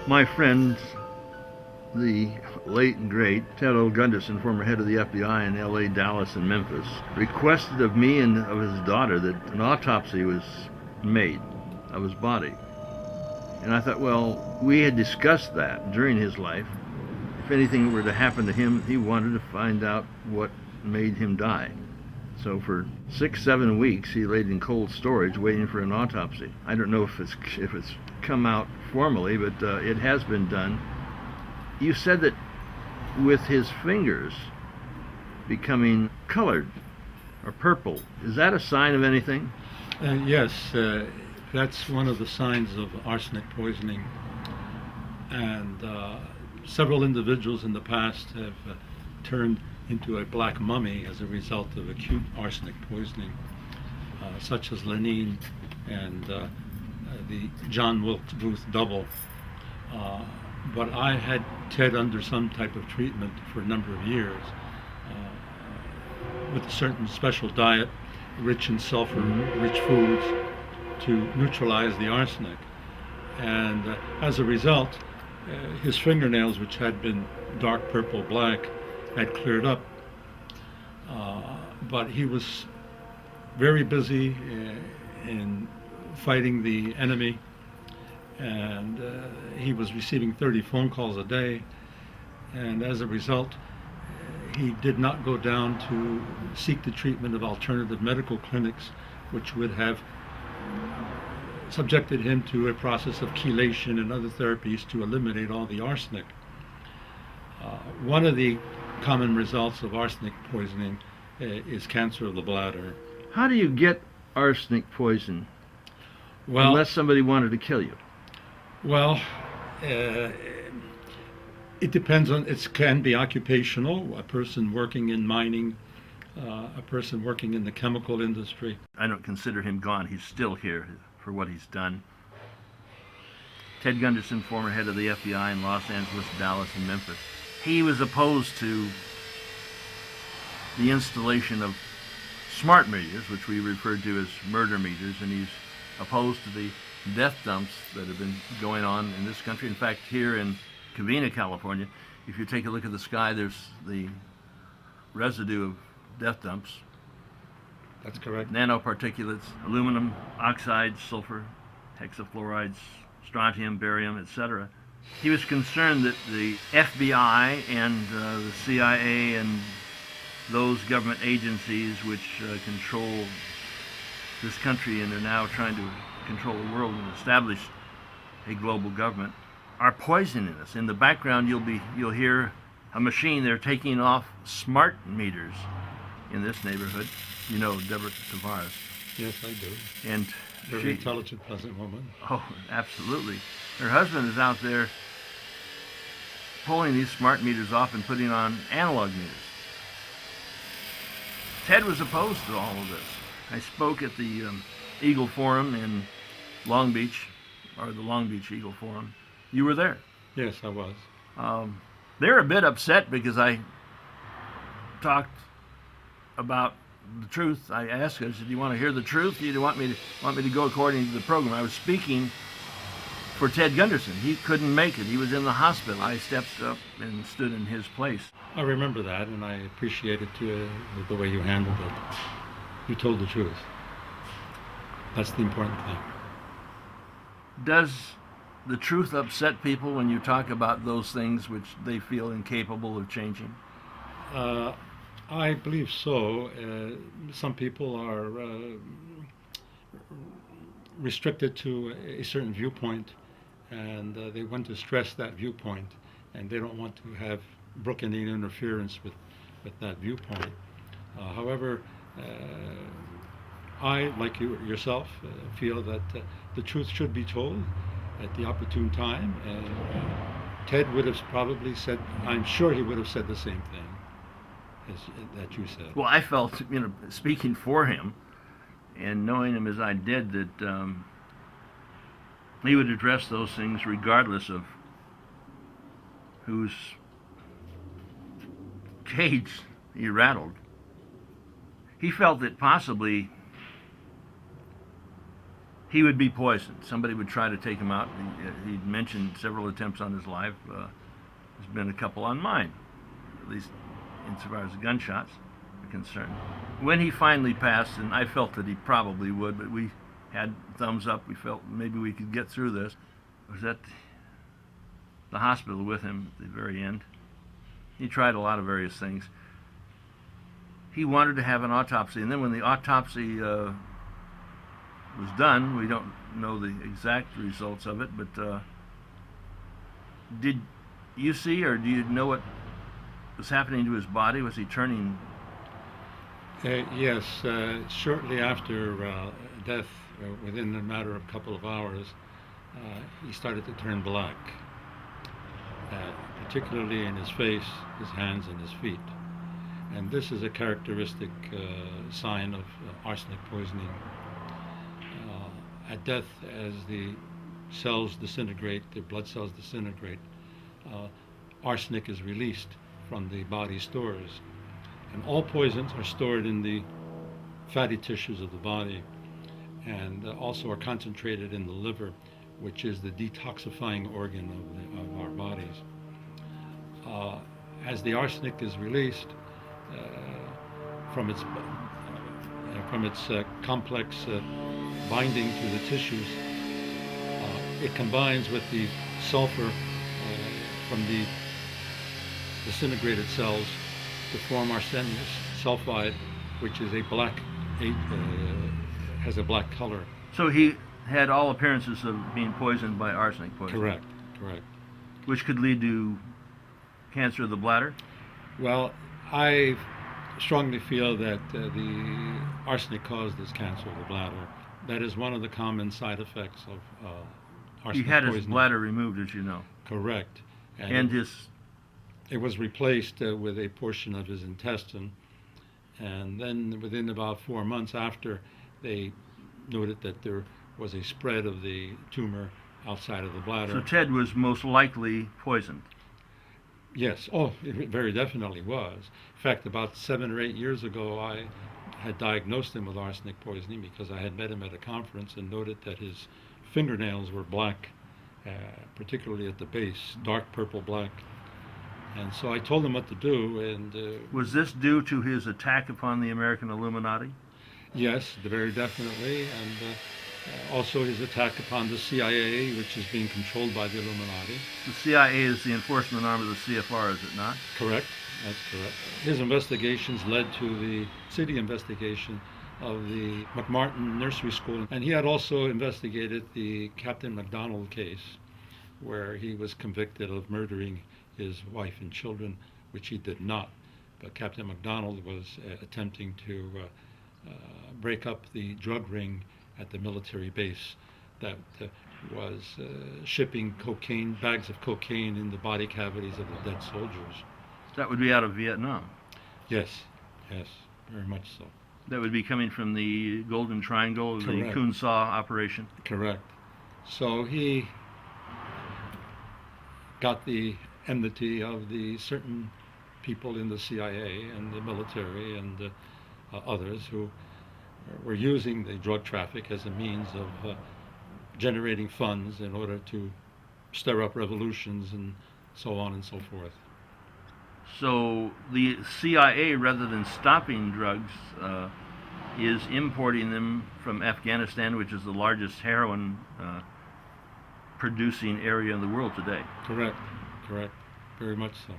My friend, the late and great Ted Gunderson, former head of the FBI in L.A., Dallas, and Memphis, requested of me and of his daughter that an autopsy was made of his body. And I thought, well, we had discussed that during his life. If anything were to happen to him, he wanted to find out what made him die. So for 6-7 weeks, he laid in cold storage waiting for an autopsy. I don't know if it's come out formally, but it has been done. You said that with his fingers becoming colored or purple, is that a sign of anything? Yes, that's one of the signs of arsenic poisoning. And several individuals in the past have turned into a black mummy as a result of acute arsenic poisoning, such as Lenine and the John Wilkes Booth double. But I had Ted under some type of treatment for a number of years with a certain special diet, rich in sulfur, rich foods, to neutralize the arsenic. And as a result, his fingernails, which had been dark purple black, had cleared up. But he was very busy in fighting the enemy, and he was receiving 30 phone calls a day, and as a result he did not go down to seek the treatment of alternative medical clinics, which would have subjected him to a process of chelation and other therapies to eliminate all the arsenic. One of the common results of arsenic poisoning is cancer of the bladder. How do you get arsenic poison? Well, unless somebody wanted to kill you. Well, it depends on, it can be occupational, a person working in mining, a person working in the chemical industry. I don't consider him gone. He's still here for what he's done. Ted Gunderson, former head of the FBI in Los Angeles, Dallas, and Memphis. He was opposed to the installation of smart meters, which we refer to as murder meters, and he's opposed to the death dumps that have been going on in this country. In fact, here in Covina, California, if you take a look at the sky, there's the residue of death dumps. That's correct. Nanoparticulates, aluminum oxides, sulfur, hexafluorides, strontium, barium, etc. He was concerned that the FBI and the CIA and those government agencies which control this country and are now trying to control the world and establish a global government are poisoning us. In the background, you'll hear a machine. They're taking off smart meters in this neighborhood. You know Deborah Tavares. Yes, I do. And very intelligent, pleasant woman. Oh, absolutely. Her husband is out there pulling these smart meters off and putting on analog meters. Ted was opposed to all of this. I spoke at the Eagle Forum in Long Beach, or the Long Beach Eagle Forum. You were there. Yes, I was. They're a bit upset because I talked about the truth. I asked her, I said, do you want to hear the truth? Do you want me to go according to the program? I was speaking for Ted Gunderson. He couldn't make it. He was in the hospital. I stepped up and stood in his place. I remember that, and I appreciated the way you handled it. You told the truth. That's the important thing. Does the truth upset people when you talk about those things which they feel incapable of changing? I believe so. Some people are restricted to a certain viewpoint, and they want to stress that viewpoint, and they don't want to have broken in interference with that viewpoint. However, I, like yourself, feel that the truth should be told at the opportune time, and Ted would have probably said, I'm sure he would have said the same thing that you said. Well, I felt, speaking for him and knowing him as I did, that he would address those things regardless of whose cage he rattled. He felt that possibly he would be poisoned. Somebody would try to take him out. He'd mentioned several attempts on his life. There's been a couple on mine, at least insofar as the gunshots are concerned. When he finally passed, and I felt that he probably would, but we had thumbs up. We felt maybe we could get through this. I was at the hospital with him at the very end. He tried a lot of various things. He wanted to have an autopsy, and then when the autopsy was done, we don't know the exact results of it, but did you see, or do you know what was happening to his body? Was he turning? Yes, shortly after death, within a matter of a couple of hours, he started to turn black, particularly in his face, his hands, and his feet. And this is a characteristic sign of arsenic poisoning. At death, as the cells disintegrate, the blood cells disintegrate, arsenic is released from the body stores. And all poisons are stored in the fatty tissues of the body, and also are concentrated in the liver, which is the detoxifying organ of our bodies. As the arsenic is released from its complex binding to the tissues, it combines with the sulfur from the disintegrated cells to form arsenic sulfide, which is has a black color. So he had all appearances of being poisoned by arsenic poison. Correct, correct. Which could lead to cancer of the bladder? Well, I strongly feel that the arsenic caused this cancer of the bladder. That is one of the common side effects of arsenic He had poisoning. his bladder removed, as you know. Correct. And it was replaced with a portion of his intestine, and then within about 4 months after, they noted that there was a spread of the tumor outside of the bladder. So Ted was most likely poisoned. Yes. Oh, it very definitely was. In fact, about 7 or 8 years ago, I had diagnosed him with arsenic poisoning because I had met him at a conference and noted that his fingernails were black, particularly at the base, dark purple black. And so I told him what to do. And was this due to his attack upon the American Illuminati? Yes, very definitely. And also his attack upon the CIA, which is being controlled by the Illuminati. The CIA is the enforcement arm of the CFR, is it not? Correct. That's correct. His investigations led to the Lucidi investigation of the McMartin Nursery School. And he had also investigated the Captain McDonald case, where he was convicted of murdering his wife and children, which he did not. But Captain McDonald was attempting to break up the drug ring at the military base that was shipping cocaine, bags of cocaine in the body cavities of the dead soldiers. That would be out of Vietnam. Yes, yes, very much so. That would be coming from the Golden Triangle, the Correct. Coon Saw operation. Correct. So he got the enmity of the certain people in the CIA and the military and others who were using the drug traffic as a means of generating funds in order to stir up revolutions and so on and so forth. So the CIA, rather than stopping drugs, is importing them from Afghanistan, which is the largest heroin producing area in the world today. Correct, correct, very much so.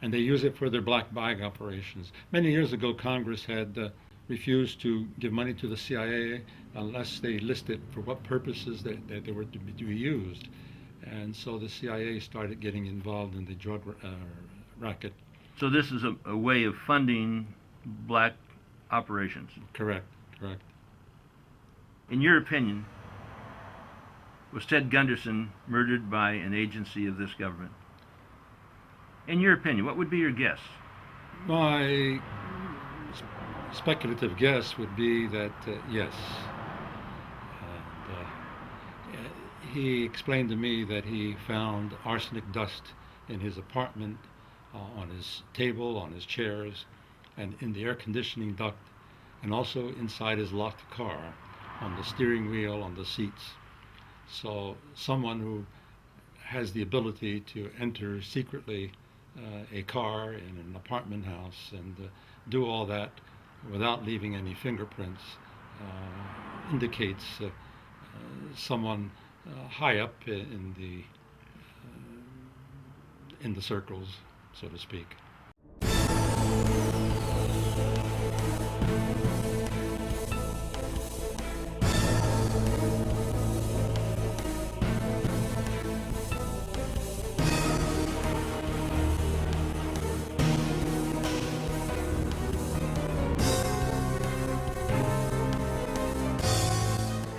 And they use it for their black bag operations. Many years ago, Congress had refused to give money to the CIA unless they listed for what purposes that they were to be used. And so the CIA started getting involved in the drug racket. So this is a way of funding black operations. Correct, correct. In your opinion, was Ted Gunderson murdered by an agency of this government? In your opinion, what would be your guess? My speculative guess would be that yes. And, he explained to me that he found arsenic dust in his apartment, on his table, on his chairs, and in the air conditioning duct, and also inside his locked car. on the steering wheel, on the seats. So someone who has the ability to enter secretly a car in an apartment house and do all that without leaving any fingerprints indicates someone high up in the circles, so to speak.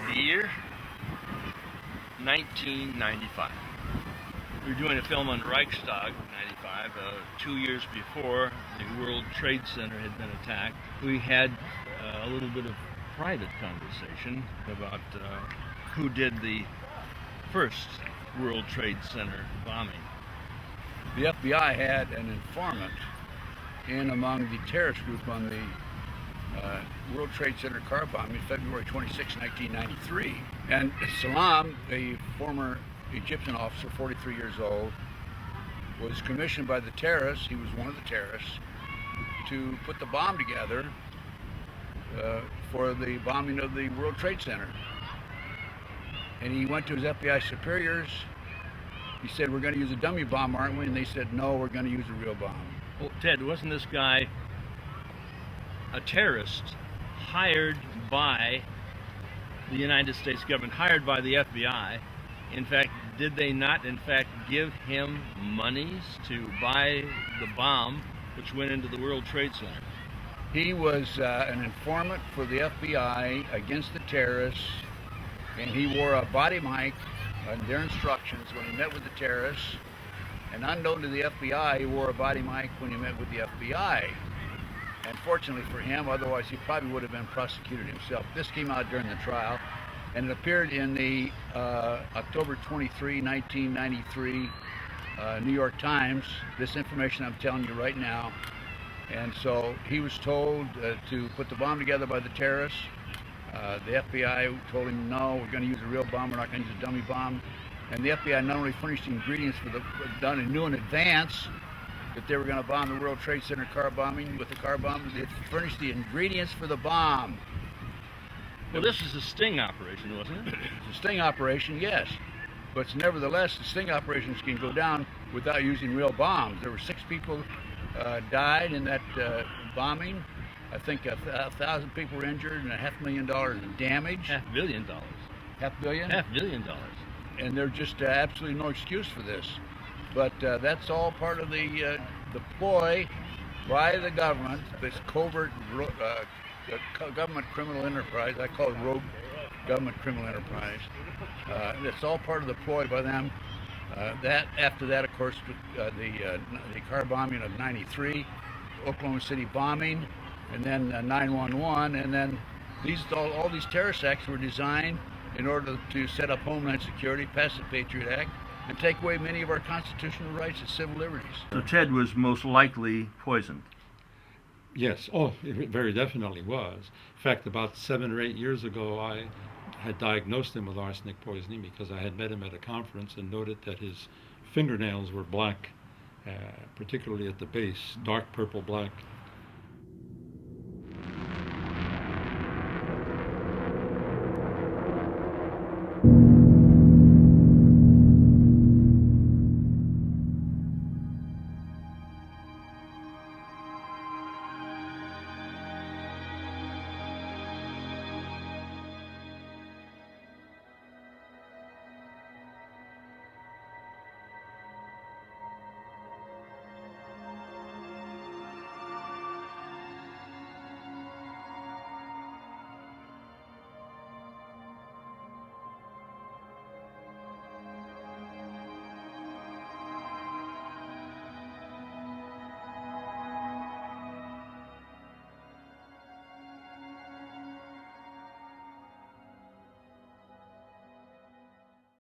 The year 1995. We were doing a film on Reichstag 95, 2 years before the World Trade Center had been attacked. We had a little bit of private conversation about who did the first World Trade Center bombing. The FBI had an informant in among the terrorist group on the World Trade Center car bombing February 26, 1993. And Salam, a former Egyptian officer, 43 years old, was commissioned by the terrorists, he was one of the terrorists, to put the bomb together for the bombing of the World Trade Center. And he went to his FBI superiors. He said, "We're going to use a dummy bomb, aren't we?" And they said, "No, we're going to use a real bomb." Well, Ted, wasn't this guy a terrorist hired by the United States government, hired by the FBI? In fact, did they not, in fact, give him monies to buy the bomb which went into the World Trade Center? He was an informant for the FBI against the terrorists, and he wore a body mic on their instructions when he met with the terrorists. And unknown to the FBI, he wore a body mic when he met with the FBI. And fortunately for him, otherwise he probably would have been prosecuted himself. This came out during the trial, and it appeared in the October 23, 1993 New York Times. This information I'm telling you right now. And so he was told to put the bomb together by the terrorists. The FBI told him, "No, we're going to use a real bomb. We're not going to use a dummy bomb." And the FBI not only furnished the ingredients for the done and knew in advance that they were going to bomb the World Trade Center car bombing with the car bomb, they furnished the ingredients for the bomb. Well, this is a sting operation, wasn't it? It's a sting operation, yes. But nevertheless, the sting operations can go down without using real bombs. There were 6 people died in that bombing. I think 1,000 people were injured and $500,000 in damage. $500 million. $500 million? $500 million. And there's just absolutely no excuse for this. But that's all part of the ploy by the government, this covert government criminal enterprise. I call it rogue government criminal enterprise. It's all part of the ploy by them. After that, of course, the car bombing of '93, Oklahoma City bombing, and then 9/11, and then all these terrorist acts were designed in order to set up Homeland Security, pass the Patriot Act, and take away many of our constitutional rights and civil liberties. So Ted was most likely poisoned. Yes, oh, it very definitely was. In fact, about 7 or 8 years ago, I had diagnosed him with arsenic poisoning because I had met him at a conference and noted that his fingernails were black, particularly at the base, dark purple black.